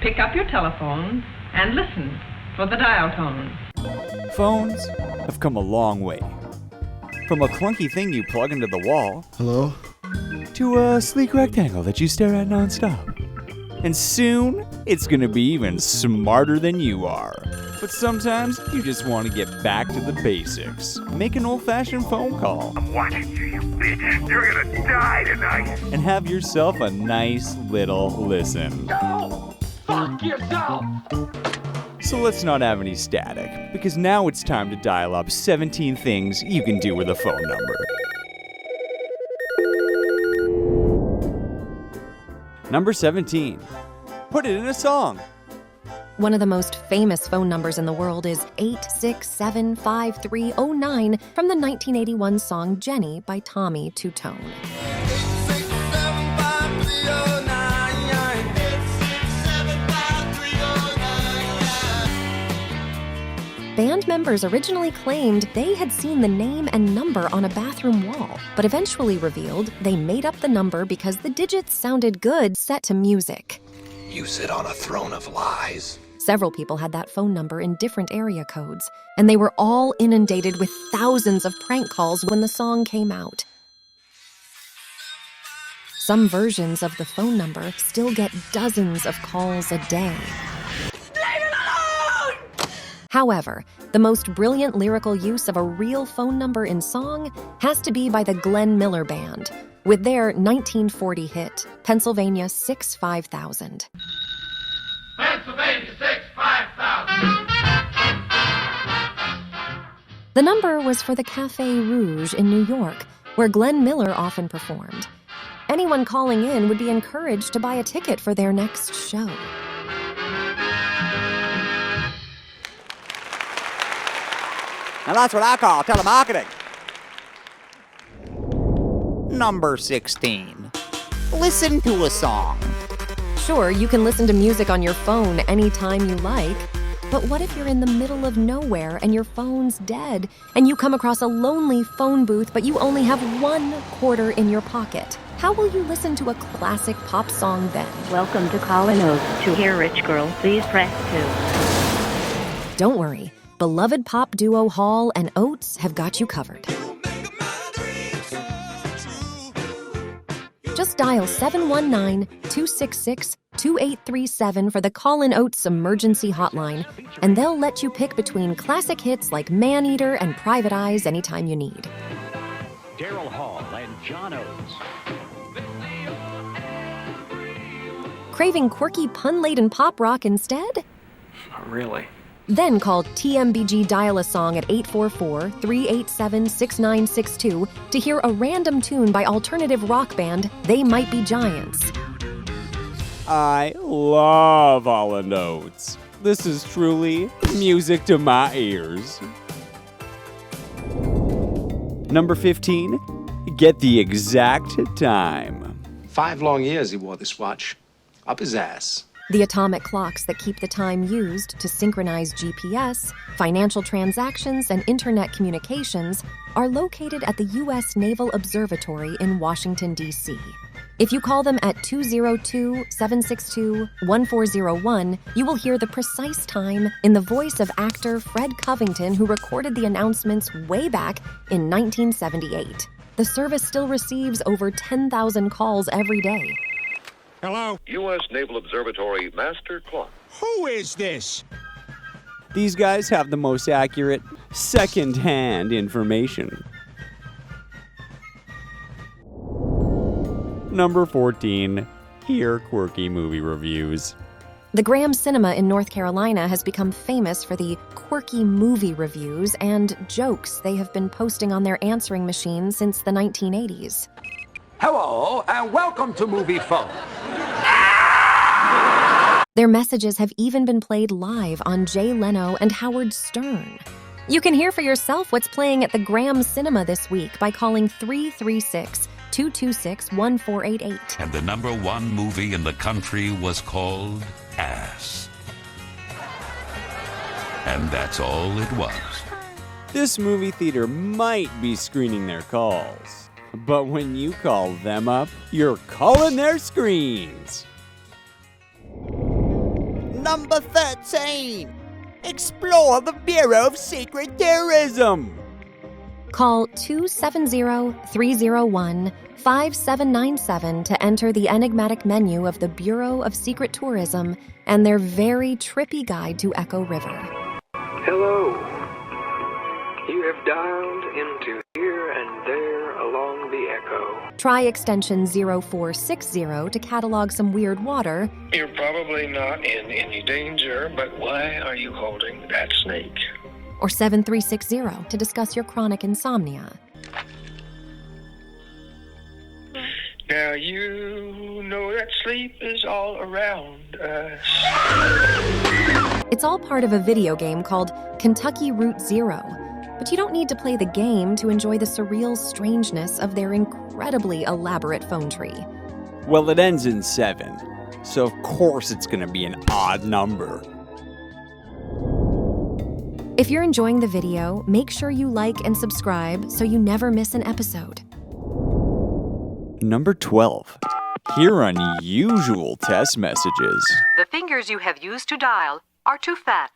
Pick up your telephone and listen for the dial tone. Phones have come a long way. From a clunky thing you plug into the wall, Hello? to a sleek rectangle that you stare at nonstop. And soon, it's gonna be even smarter than you are. But sometimes, you just want to get back to the basics. Make an old-fashioned phone call. I'm watching you bitch. You're gonna die tonight. And have yourself a nice little listen. Go! Fuck yourself! So let's not have any static, because now it's time to dial up 17 things you can do with a phone number. Number 17. Put it in a song. One of the most famous phone numbers in the world is 867-5309 from the 1981 song Jenny by Tommy Two-Tone. Band members originally claimed they had seen the name and number on a bathroom wall, but eventually revealed they made up the number because the digits sounded good set to music. You sit on a throne of lies. Several people had that phone number in different area codes, and they were all inundated with thousands of prank calls when the song came out. Some versions of the phone number still get dozens of calls a day. However, the most brilliant lyrical use of a real phone number in song has to be by the Glenn Miller Band, with their 1940 hit, Pennsylvania 6-5000. Pennsylvania 6-5000. The number was for the Café Rouge in New York, where Glenn Miller often performed. Anyone calling in would be encouraged to buy a ticket for their next show. Now that's what I call telemarketing. Number 16. Listen to a song. Sure, you can listen to music on your phone anytime you like, but what if you're in the middle of nowhere and your phone's dead, and you come across a lonely phone booth but you only have $1 in your pocket? How will you listen to a classic pop song then? Welcome to Call & Oates. To hear Rich Girl, please press 2. Don't worry, beloved pop duo Hall & Oates have got you covered. Just dial 719-266-2837 for the Call & Oates emergency hotline, and they'll let you pick between classic hits like Man-Eater and Private Eyes anytime you need. Daryl Hall and John Oates. Craving quirky pun-laden pop rock instead? Not really. Then call TMBG Dial-A-Song at 844-387-6962 to hear a random tune by alternative rock band They Might Be Giants. I love Hall & Oates. This is truly music to my ears. Number 15, get the exact time. 5 long years he wore this watch. Up his ass. The atomic clocks that keep the time used to synchronize GPS, financial transactions, and internet communications are located at the U.S. Naval Observatory in Washington, D.C. If you call them at 202-762-1401, you will hear the precise time in the voice of actor Fred Covington, who recorded the announcements way back in 1978. The service still receives over 10,000 calls every day. Hello? U.S. Naval Observatory Master Clock. Who is this? These guys have the most accurate, second-hand information. Number 14, hear quirky movie reviews. The Graham Cinema in North Carolina has become famous for the quirky movie reviews and jokes they have been posting on their answering machine since the 1980s. Hello, and welcome to Movie Phone. Their messages have even been played live on Jay Leno and Howard Stern. You can hear for yourself what's playing at the Graham Cinema this week by calling 336-226-1488. And the #1 movie in the country was called Ass. And that's all it was. This movie theater might be screening their calls, but when you call them up, you're calling their screens. Number 13. Explore the Bureau of Secret Terrorism. Call 270-301-5797 to enter the enigmatic menu of the Bureau of Secret Tourism and their very trippy guide to Echo River. Hello. You have dialed into here and there along the Echo. Try extension 0460 to catalog some weird water. You're probably not in any danger, but why are you holding that snake? Or 7360 to discuss your chronic insomnia. Now you know that sleep is all around us. It's all part of a video game called Kentucky Route Zero, but you don't need to play the game to enjoy the surreal strangeness of their incredibly elaborate phone tree. Well, it ends in 7, so of course it's gonna be an odd number. If you're enjoying the video, make sure you like and subscribe so you never miss an episode. Number 12. Hear unusual test messages. The fingers you have used to dial are too fat.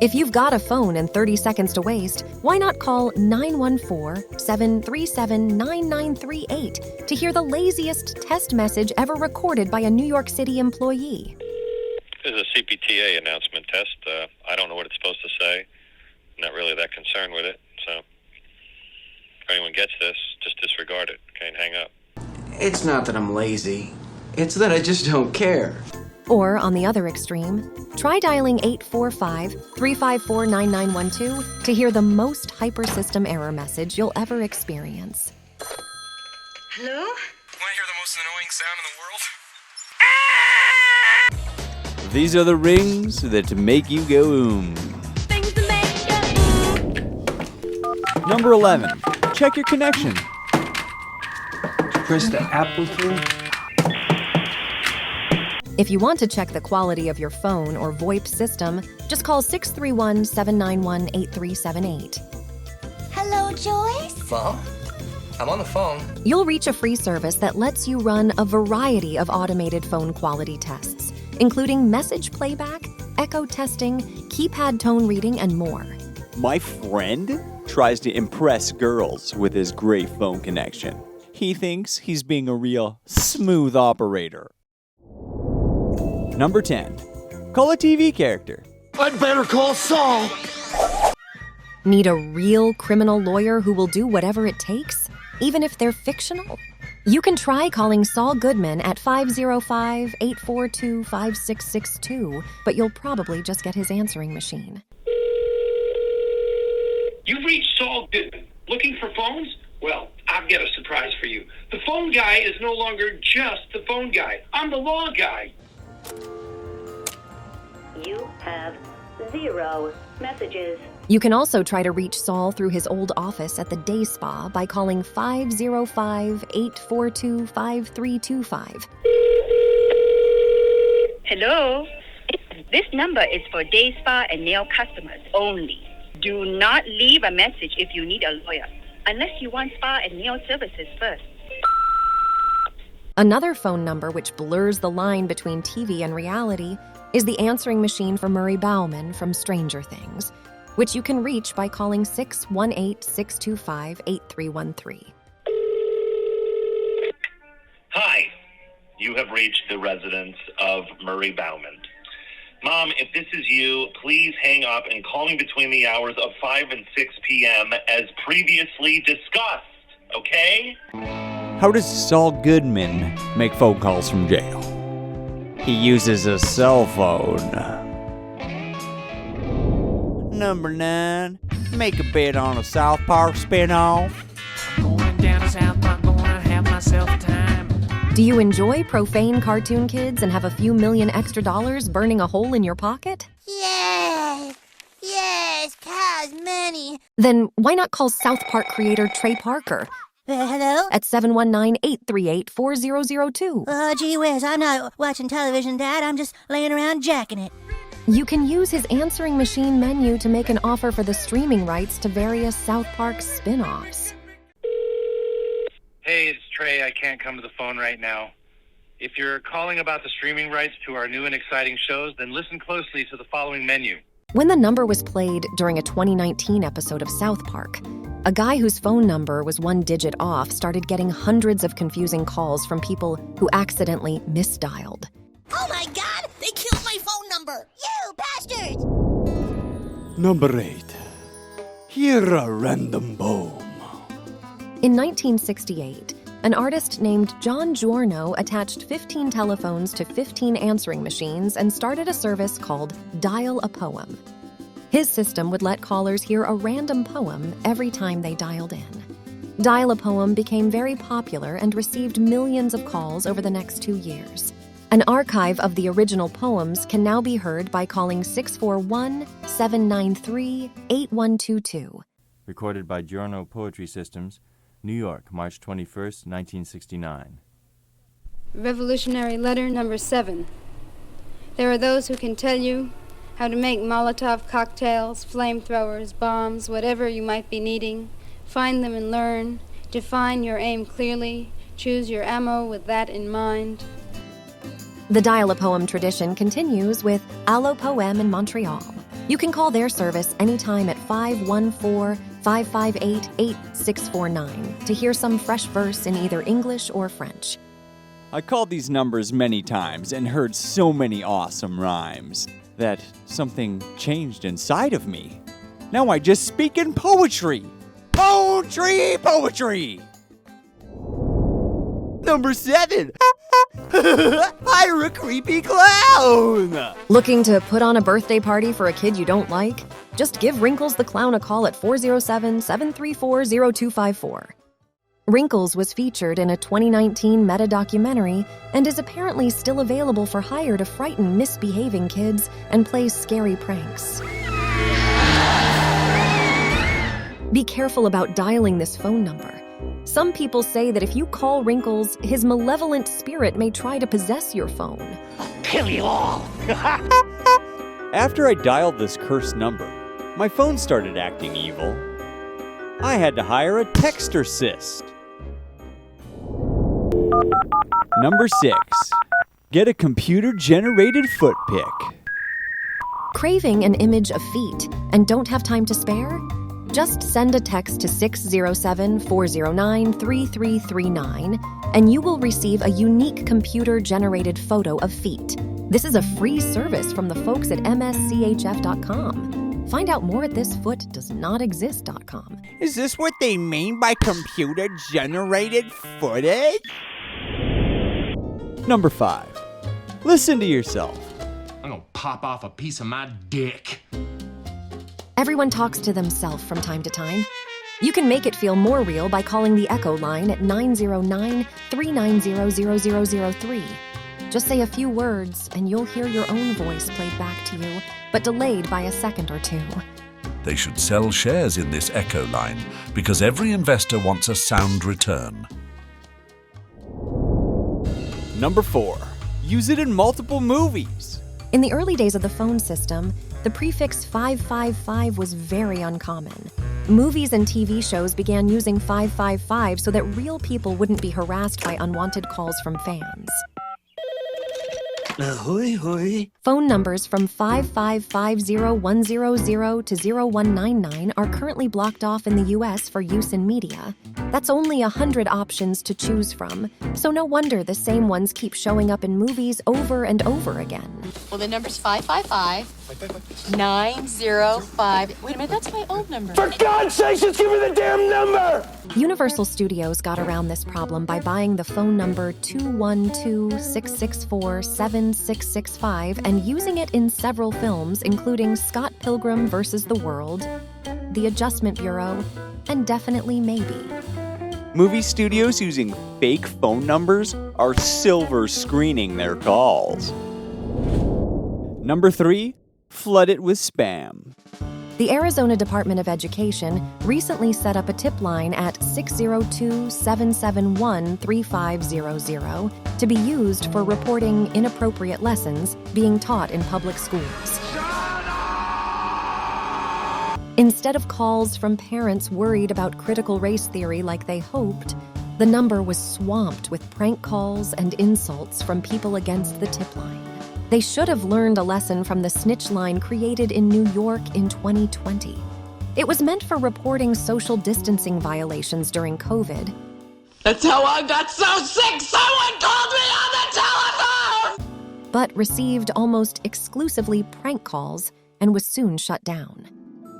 If you've got a phone and 30 seconds to waste, why not call 914-737-9938 to hear the laziest test message ever recorded by a New York City employee? This is a CPTA announcement test. I don't know what it's supposed to say. I'm not really that concerned with it. So if anyone gets this, just disregard it. Okay, and hang up. It's not that I'm lazy. It's that I just don't care. Or, on the other extreme, try dialing 845-354-9912 to hear the most hyper-system error message you'll ever experience. Hello? Want to hear the most annoying sound in the world? These are the rings that make you go Things that make you Number 11. Check your connection. Press the Apple key. If you want to check the quality of your phone or VoIP system, just call 631-791-8378. Hello, Joyce? Mom? I'm on the phone. You'll reach a free service that lets you run a variety of automated phone quality tests, including message playback, echo testing, keypad tone reading, and more. My friend tries to impress girls with his great phone connection. He thinks he's being a real smooth operator. Number 10. Call a TV character. I'd better call Saul. Need a real criminal lawyer who will do whatever it takes, even if they're fictional? You can try calling Saul Goodman at 505-842-5662, but you'll probably just get his answering machine. You've reached Saul Goodman. Looking for phones? Well, I've got a surprise for you. The phone guy is no longer just the phone guy. I'm the law guy. You have 0 messages. You can also try to reach Saul through his old office at the day spa by calling 505-842-5325. Hello? This number is for day spa and nail customers only. Do not leave a message if you need a lawyer, unless you want spa and nail services first. Another phone number which blurs the line between TV and reality is the answering machine for Murray Bauman from Stranger Things, which you can reach by calling 618-625-8313. Hi. You have reached the residence of Murray Bauman. Mom, if this is you, please hang up and call me between the hours of 5 and 6 p.m. as previously discussed, okay? How does Saul Goodman make phone calls from jail? He uses a cell phone. Number 9. Make a bet on a South Park spinoff. Going down to South Park, gonna have myself a time. Do you enjoy profane cartoon kids and have a few million extra dollars burning a hole in your pocket? Yes! Yes, cause money. Then why not call South Park creator Trey Parker? Hello? At 719-838-4002. Oh, gee whiz, I'm not watching television, Dad. I'm just laying around jacking it. You can use his answering machine menu to make an offer for the streaming rights to various South Park spin-offs. Hey, it's Trey. I can't come to the phone right now. If you're calling about the streaming rights to our new and exciting shows, then listen closely to the following menu. When the number was played during a 2019 episode of South Park, a guy whose phone number was one digit off started getting hundreds of confusing calls from people who accidentally misdialed. Oh my God! They killed my phone number! You bastards! Number 8. Hear a random poem. In 1968, an artist named John Giorno attached 15 telephones to 15 answering machines and started a service called Dial a Poem. His system would let callers hear a random poem every time they dialed in. Dial a Poem became very popular and received millions of calls over the next 2 years. An archive of the original poems can now be heard by calling 641-793-8122. Recorded by Giorno Poetry Systems, New York, March 21st, 1969. Revolutionary letter number 7. There are those who can tell you how to make Molotov cocktails, flamethrowers, bombs, whatever you might be needing. Find them and learn. Define your aim clearly. Choose your ammo with that in mind. The Dial a Poem tradition continues with Allo Poem in Montreal. You can call their service anytime at 514-558-8649 to hear some fresh verse in either English or French. I called these numbers many times and heard so many awesome rhymes that something changed inside of me. Now I just speak in poetry. Poetry! Number 7. Hire a creepy clown! Looking to put on a birthday party for a kid you don't like? Just give Wrinkles the Clown a call at 407-734-0254. Wrinkles was featured in a 2019 meta-documentary and is apparently still available for hire to frighten misbehaving kids and play scary pranks. Be careful about dialing this phone number. Some people say that if you call Wrinkles, his malevolent spirit may try to possess your phone. Kill you all! After I dialed this cursed number, my phone started acting evil. I had to hire a texter assist. Number 6. Get a computer-generated foot pic. Craving an image of feet and don't have time to spare? Just send a text to 607-409-3339 and you will receive a unique computer-generated photo of feet. This is a free service from the folks at mschf.com. Find out more at thisfootdoesnotexist.com. Is this what they mean by computer-generated footage? Number 5. Listen to yourself. I'm gonna pop off a piece of my dick. Everyone talks to themselves from time to time. You can make it feel more real by calling the Echo line at 909-390-0003. Just say a few words and you'll hear your own voice played back to you, but delayed by a second or two. They should sell shares in this Echo line because every investor wants a sound return. Number 4. Use it in multiple movies. In the early days of the phone system, the prefix 555 was very uncommon. Movies and TV shows began using 555 so that real people wouldn't be harassed by unwanted calls from fans. Ahoy, hoy. Phone numbers from 5550100 to 0199 are currently blocked off in the US for use in media. That's only 100 options to choose from, so no wonder the same ones keep showing up in movies over and over again. Well, the number's 555-905. Wait a minute, that's my old number. For God's sake, just give me the damn number! Universal Studios got around this problem by buying the phone number 212-664-7665 and using it in several films, including Scott Pilgrim vs. the World, The Adjustment Bureau, and Definitely Maybe. Movie studios using fake phone numbers are silver screening their calls. Number 3, flood it with spam. The Arizona Department of Education recently set up a tip line at 602-771-3500 to be used for reporting inappropriate lessons being taught in public schools. Instead of calls from parents worried about critical race theory like they hoped, The number was swamped with prank calls and insults from people against the tip line. They should have learned a lesson from the snitch line created in New York in 2020. It was meant for reporting social distancing violations during COVID. That's how I got so sick, someone called me on the telephone! But received almost exclusively prank calls and was soon shut down.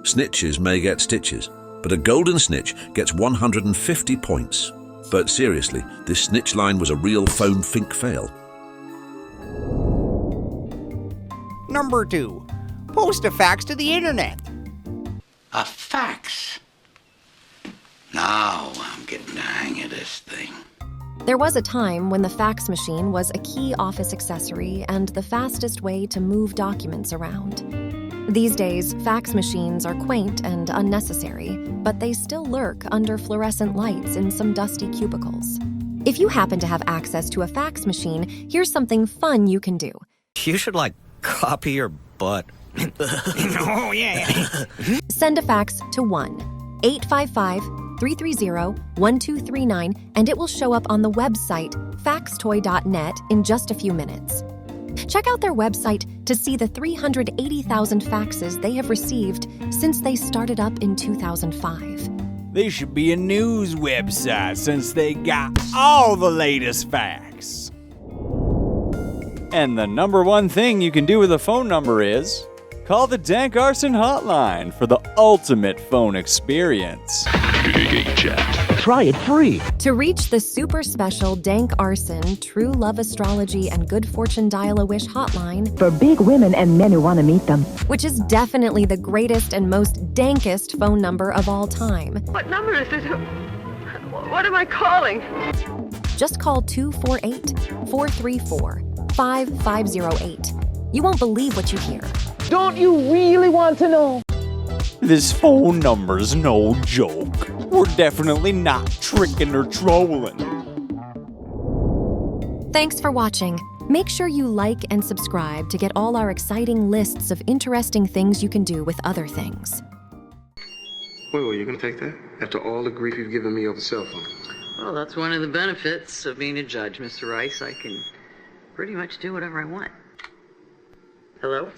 Snitches may get stitches, but a golden snitch gets 150 points. But seriously, this snitch line was a real phone fink fail. Number 2. Post a fax to the internet. A fax? Now I'm getting the hang of this thing. There was a time when the fax machine was a key office accessory and the fastest way to move documents around. These days, fax machines are quaint and unnecessary, but they still lurk under fluorescent lights in some dusty cubicles. If you happen to have access to a fax machine, here's something fun you can do. You should, copy your butt. Oh, yeah. Send a fax to 1-855-330-1239, and it will show up on the website faxtoy.net in just a few minutes. Check out their website to see the 380,000 faxes they have received since they started up in 2005. They should be a news website since they got all the latest facts. And the number one thing you can do with a phone number is call the DANK-ARSON hotline for the ultimate phone experience. Try it free. To reach the super special DANK-ARSON True Love Astrology and Good Fortune Dial-A-Wish hotline For big women and men who want to meet them. which is definitely the greatest and most dankest phone number of all time. What number is it? What am I calling? Just call 248-434-5508. You won't believe what you hear. Don't you really want to know? This phone number's no joke. We're definitely not tricking or trolling. Thanks for watching. Make sure you like and subscribe to get all our exciting lists of interesting things you can do with other things. Wait, you gonna take that? After all the grief you've given me over cell phone? Well, that's one of the benefits of being a judge, Mr. Rice. I can pretty much do whatever I want. Hello?